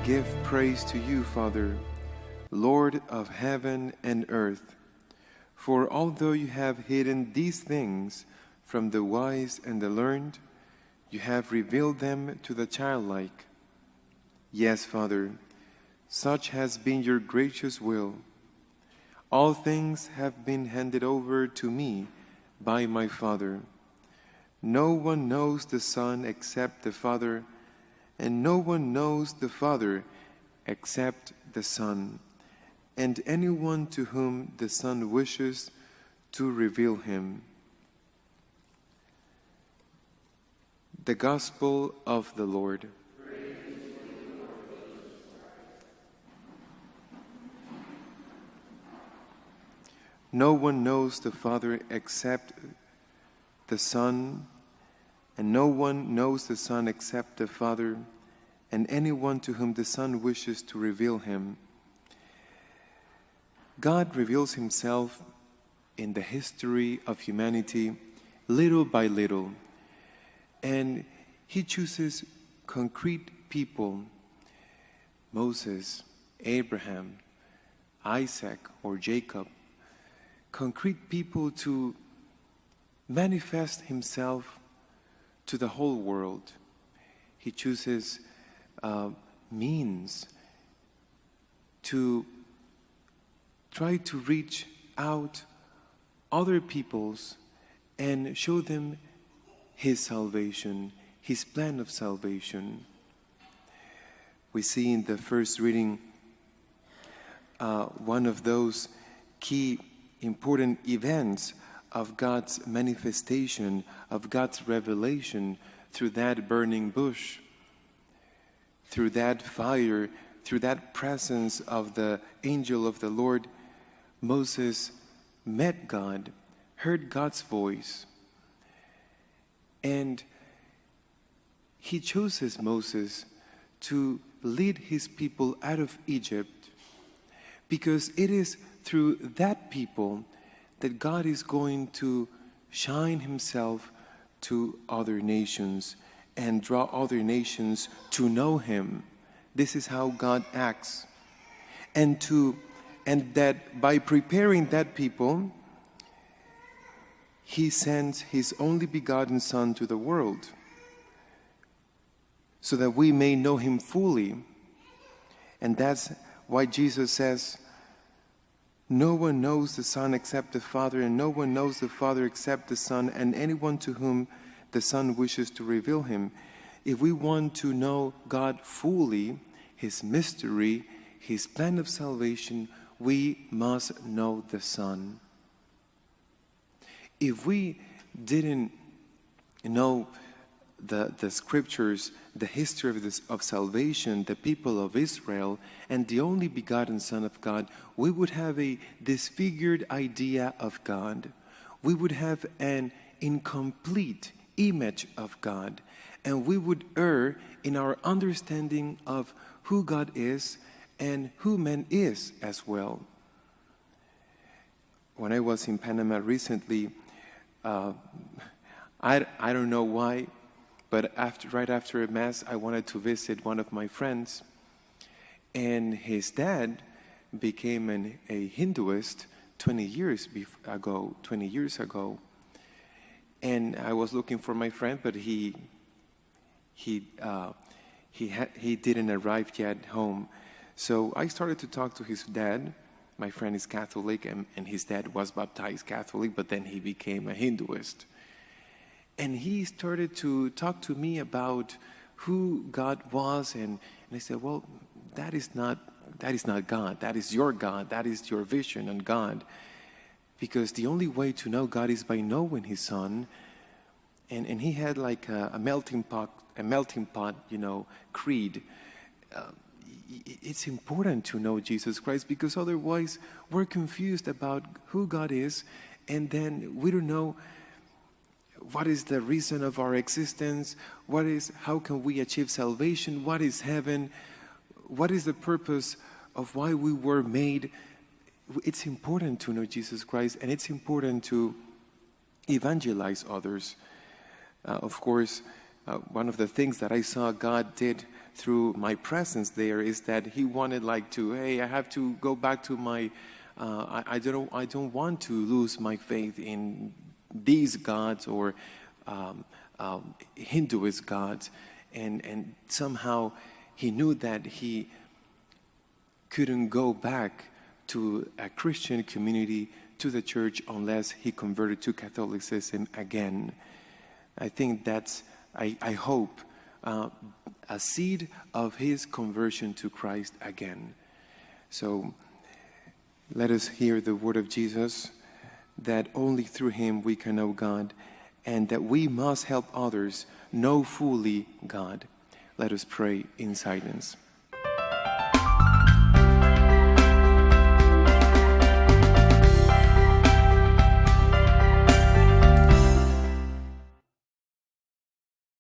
give praise to you, Father, Lord of heaven and earth. For although you have hidden these things from the wise and the learned, you have revealed them to the childlike. Yes, Father, such has been your gracious will. All things have been handed over to me by my Father. No one knows the Son except the Father, and no one knows the Father except the Son, and anyone to whom the Son wishes to reveal him. The Gospel of the Lord. No one knows the Father except the Son, and no one knows the Son except the Father, and anyone to whom the Son wishes to reveal him. God reveals himself in the history of humanity little by little, and he chooses concrete people, Moses, Abraham, Isaac, or Jacob, concrete people to manifest himself to the whole world. He chooses means to try to reach out other peoples and show them his salvation, his plan of salvation. We see in the first reading one of those key important events of God's manifestation, of God's revelation through that burning bush, through that fire, through that presence of the angel of the Lord. Moses met God, heard God's voice, and he chooses Moses to lead his people out of Egypt, because it is through that people that God is going to shine himself to other nations and draw other nations to know him. This is how God acts. And that by preparing that people, he sends his only begotten Son to the world, so that we may know him fully. And that's why Jesus says, no one knows the Son except the Father, and no one knows the Father except the Son, and anyone to whom the Son wishes to reveal him. If we want to know God fully, his mystery, his plan of salvation, we must know the Son. If we didn't know the scriptures, the history of salvation, the people of Israel, and the only begotten Son of God, we would have a disfigured idea of God. We would have an incomplete image of God, and we would err in our understanding of who God is and who man is as well. When I was in Panama recently, I don't know why, but right after a Mass, I wanted to visit one of my friends, and his dad became a Hinduist 20 years ago. And I was looking for my friend, but he didn't arrive yet home. So I started to talk to his dad. My friend is Catholic, and his dad was baptized Catholic, but then he became a Hinduist. And he started to talk to me about who God was, and I said, well, that is not God. That is your God. That is your vision on God. Because the only way to know God is by knowing his Son. And he had like a melting pot, creed. It's important to know Jesus Christ, because otherwise we're confused about who God is, and then we don't know what is the reason of our existence, how can we achieve salvation, what is heaven, what is the purpose of why we were made. It's important to know Jesus Christ, and it's important to evangelize others. Of course, one of the things that I saw God did through my presence there is that he wanted like to, hey, I have to go back to my, I don't want to lose my faith in these gods or Hinduist gods, and somehow he knew that he couldn't go back to a Christian community, to the church, unless he converted to Catholicism again. I think that's, I hope, a seed of his conversion to Christ again. So let us hear the word of Jesus, that only through him we can know God, and that we must help others know fully God. Let us pray in silence.